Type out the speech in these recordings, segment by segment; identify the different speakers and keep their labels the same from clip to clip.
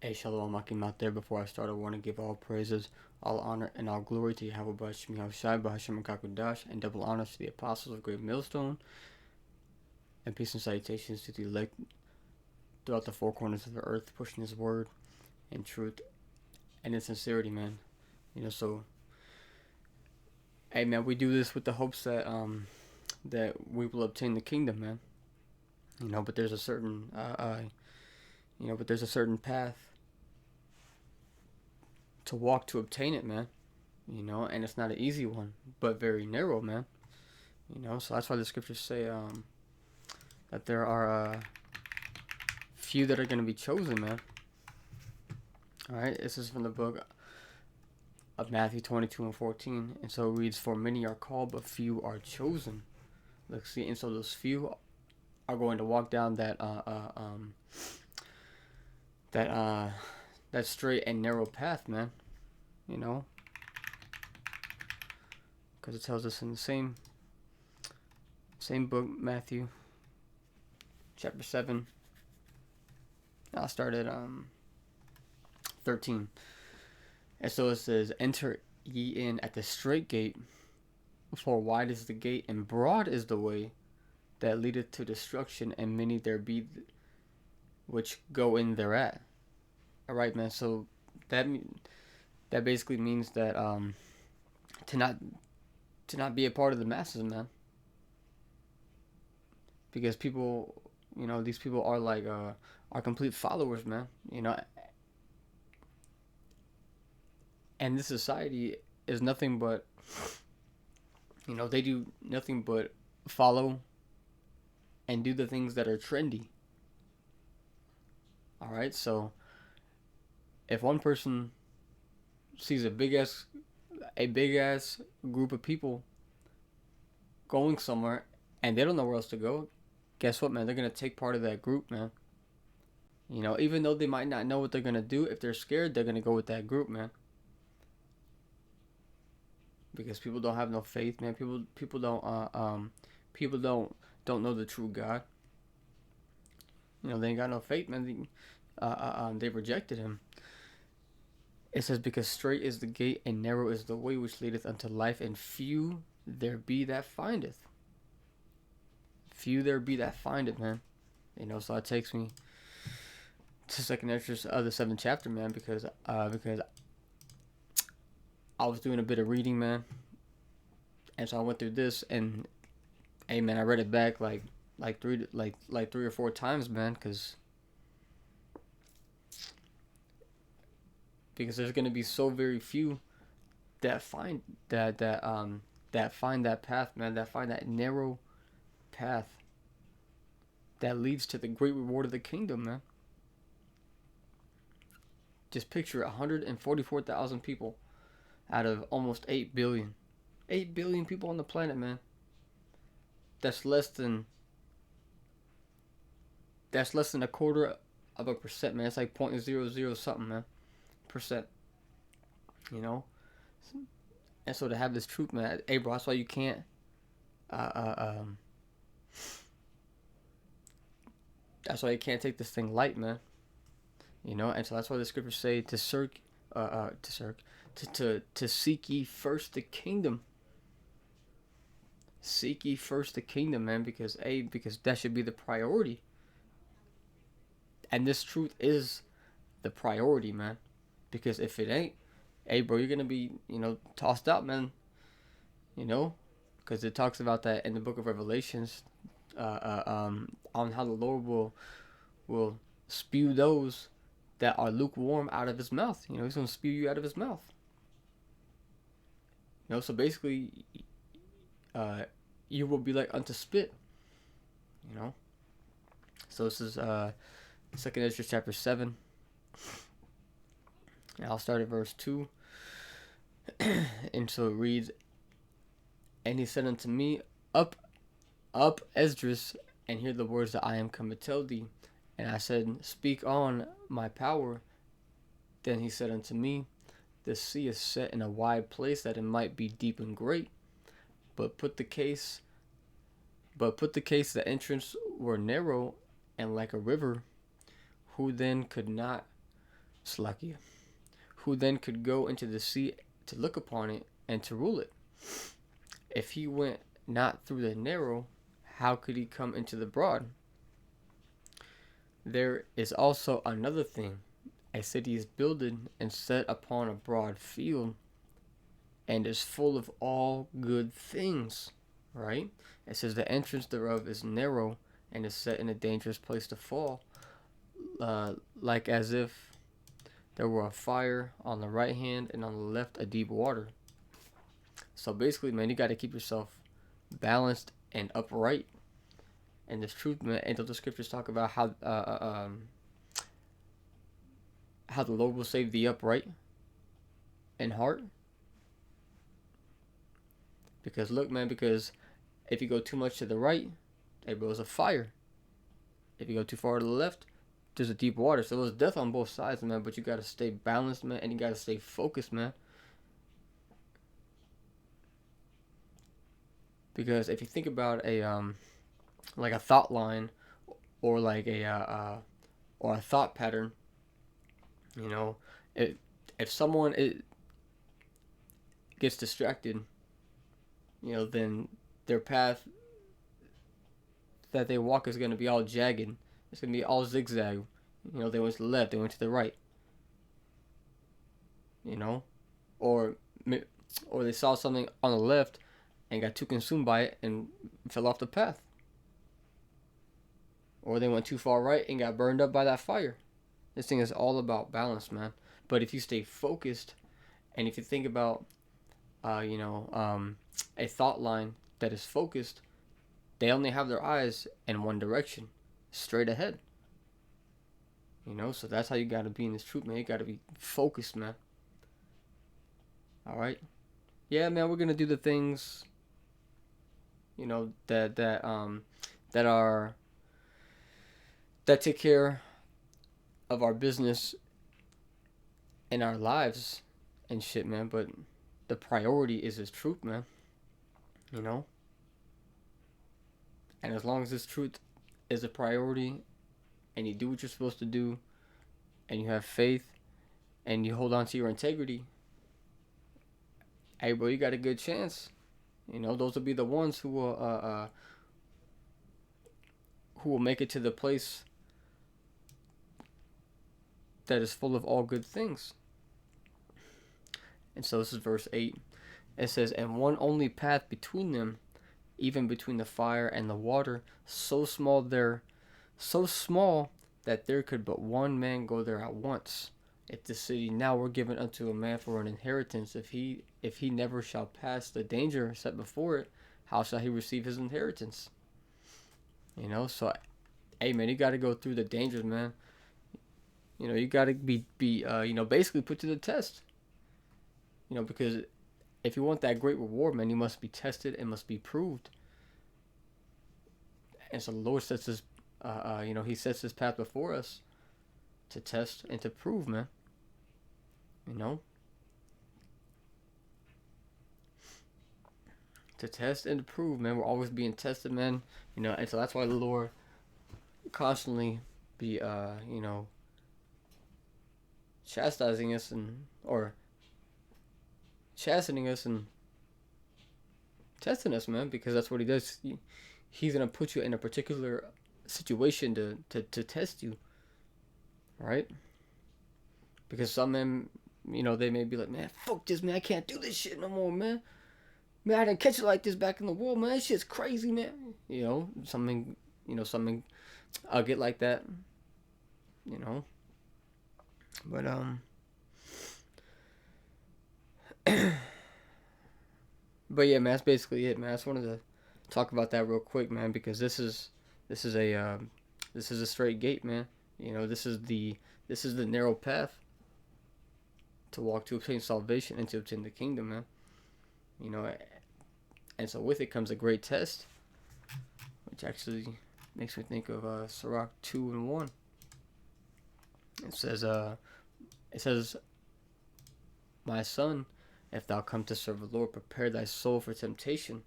Speaker 1: Hey, Shalom, Akim out there. Before I start, I want to give all praises, all honor, and all glory to Yahweh Bashim Yahushai, Bahashim Kakudash, and double honors to the apostles of Great Millstone, and peace and salutations to the elect throughout the four corners of the earth, pushing His word and truth and in sincerity, man. So, hey, man, we do this with the hopes that we will obtain the kingdom, man. But there's a certain path to walk to obtain it, man. And it's not an easy one, but very narrow, man. So that's why the scriptures say that there are few that are going to be chosen, man. All right, this is from the book of Matthew 22:14, and so it reads, "For many are called, but few are chosen." Let's see, and so those few are going to walk down that straight and narrow path, man. Because it tells us in the same book, Matthew chapter 7. I'll start at 13. And so it says, "Enter ye in at the straight gate, for wide is the gate, and broad is the way that leadeth to destruction, and many there be which go in thereat." All right, man. So that basically means that to not be a part of the masses, man. Because people, these people are like are complete followers, man. And this society is nothing but, they do nothing but follow and do the things that are trendy. All right, so if one person sees a big ass group of people going somewhere and they don't know where else to go, guess what, man? They're gonna take part of that group, man. Even though they might not know what they're gonna do, if they're scared, they're gonna go with that group, man. Because people don't have no faith, man. People don't know the true God. They ain't got no faith, man. They rejected Him. It says, "Because straight is the gate and narrow is the way which leadeth unto life, and few there be that findeth." Few there be that find it, man. So that takes me to second entrance of the 7th chapter, man, because I was doing a bit of reading, man, and so I went through this, and hey, man, I read it back like three or four times, man, because there's gonna be so very few that find that find that path, man, that find that narrow path that leads to the great reward of the kingdom, man. Just picture 144,000 people out of almost 8 billion. 8 billion people on the planet, man. That's less than a quarter of a percent, man. It's like 0.00 something, man, percent. And so to have this truth, man, hey, bro, that's why you can't that's why you can't take this thing light, man. And so that's why the scriptures say to seek ye first the kingdom. Seek ye first the kingdom, man, because that should be the priority. And this truth is the priority, man. Because if it ain't, hey, bro, you're gonna be, tossed out, man. Because it talks about that in the book of Revelations, on how the Lord will spew those that are lukewarm out of His mouth. He's gonna spew you out of His mouth. So basically, you will be like unto spit. So this is 2nd Ezra chapter 7. And I'll start at verse 2. And so it reads, "And he said unto me, Up, Esdras, and hear the words that I am come to tell thee. And I said, Speak on, my power. Then he said unto me, The sea is set in a wide place, that it might be deep and great. But put the case the entrance were narrow and like a river, who then could not Slakia, who then could go into the sea to look upon it and to rule it. If he went not through the narrow, how could he come into the broad? There is also another thing. A city is builded and set upon a broad field, and is full of all good things. Right? It says the entrance thereof is narrow, and is set in a dangerous place to fall, like as if there were a fire on the right hand and on the left a deep water. So basically, man, you got to keep yourself balanced and upright. And this truth, man, and the scriptures talk about how the Lord will save the upright in heart. Because look, man, because if you go too much to the right, there goes a fire. If you go too far to the left, there's a deep water. So there's death on both sides, man. But you gotta stay balanced, man, and you gotta stay focused, man. Because if you think about a like a thought line, or like or a thought pattern, you know, if someone gets distracted, you know, then their path that they walk is going to be all jagged. It's going to be all zigzag. You know, they went to the left, they went to the right. You know, or they saw something on the left and got too consumed by it and fell off the path. Or they went too far right and got burned up by that fire. This thing is all about balance, man. But if you stay focused, and if you think about, a thought line that is focused, they only have their eyes in one direction, straight ahead. You know, so that's how you gotta be in this truth, man. You gotta be focused, man. All right. Yeah, man. We're gonna do the things, you know, that take care of our business and our lives and shit, man. But the priority is this truth, man. You know? And as long as this truth is a priority, and you do what you're supposed to do, and you have faith, and you hold on to your integrity, hey, bro, you got a good chance. You know, those will be the ones who will make it to the place that is full of all good things. And so this is verse 8. It says, and one only path between them, even between the fire and the water, so small that there could but one man go there at once. If the city now were given unto a man for an inheritance, if he never shall pass the danger set before it, how shall he receive his inheritance? You know, so hey, man, you got to go through the dangers, man. You know, you got to be basically put to the test. You know, because if you want that great reward, man, you must be tested and must be proved. And so the Lord sets this, He sets this path before us to test and to prove, man. You know, to test and to prove, man. We're always being tested, man. You know, and so that's why the Lord constantly be, chastising us or chastening us and testing us, man, because that's what he does. He's gonna put you in a particular situation to test you, right? Because some men, you know, they may be like, man, fuck this, man, I can't do this shit no more, man. Man, I didn't catch it like this back in the world, man. This shit's crazy, man. You know, something I'll get like that, you know. But but yeah, man, that's basically it, man. I just wanted to talk about that real quick, man, because this is a straight gate, man. You know, this is the narrow path to walk to obtain salvation and to obtain the kingdom, man. You know, and so with it comes a great test, which actually makes me think of Sirach 2:1. It says, my son, if thou come to serve the Lord, prepare thy soul for temptation.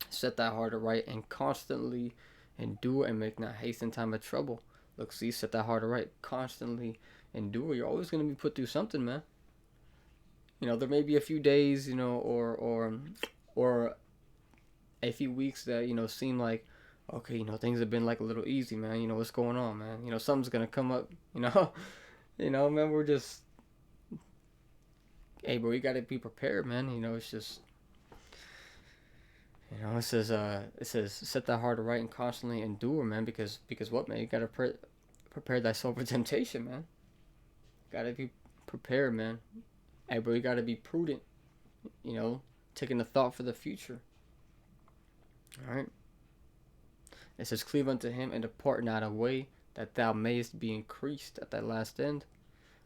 Speaker 1: Set thy heart aright and constantly endure and make not haste in time of trouble. Look, see, set that heart right. Constantly endure. You're always gonna be put through something, man. There may be a few days, or a few weeks that seem like, okay, things have been like a little easy, man. What's going on, man? Something's gonna come up. Man. We're just, hey, bro, you gotta be prepared, man. It's just, it says set that heart right and constantly endure, man. Because what, man? You gotta prepare thyself for temptation, man. Gotta be prepared, man. Hey, bro, you gotta be prudent. Taking the thought for the future. All right. It says, cleave unto him and depart not away, that thou mayest be increased at that last end.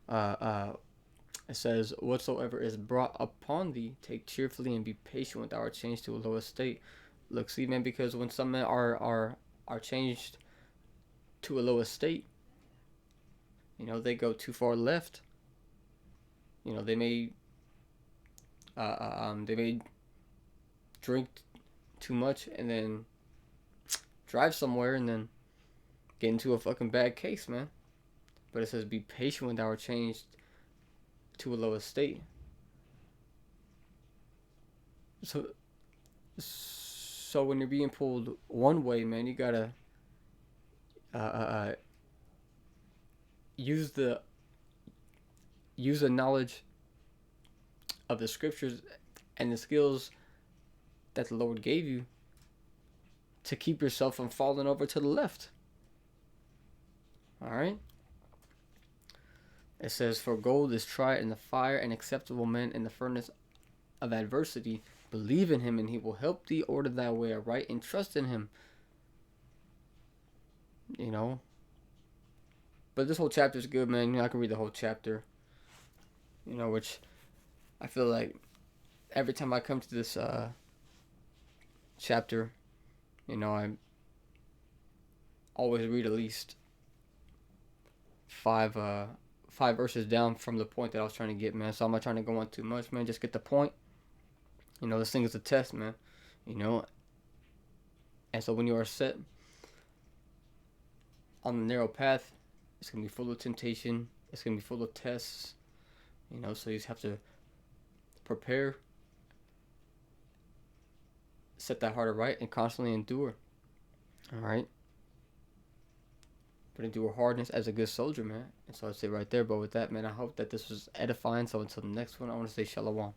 Speaker 1: It says, whatsoever is brought upon thee, take cheerfully and be patient with our change to a lower state. Look, see, man, because when some men are changed to a lower state, they go too far left. They may drink too much and then drive somewhere and then get into a fucking bad case, man. But it says, be patient with our change to a lower state. So when you're being pulled one way, man, you gotta use the knowledge of the scriptures and the skills that the Lord gave you to keep yourself from falling over to the left. All right. It says, for gold is tried in the fire, and acceptable men in the furnace of adversity. Believe in him, and he will help thee order thy way aright, and trust in him. But this whole chapter is good, man. I can read the whole chapter. Which I feel like every time I come to this chapter, I always read at least five verses down from the point that I was trying to get, man. So I'm not trying to go on too much, man. Just get the point. This thing is a test, man. And so when you are set on the narrow path, it's gonna be full of temptation. It's gonna be full of tests. So you just have to prepare, set that heart right, and constantly endure. All right. But endure hardness as a good soldier, man. And so I'd say right there. But with that, man, I hope that this was edifying. So until the next one, I want to say shalom.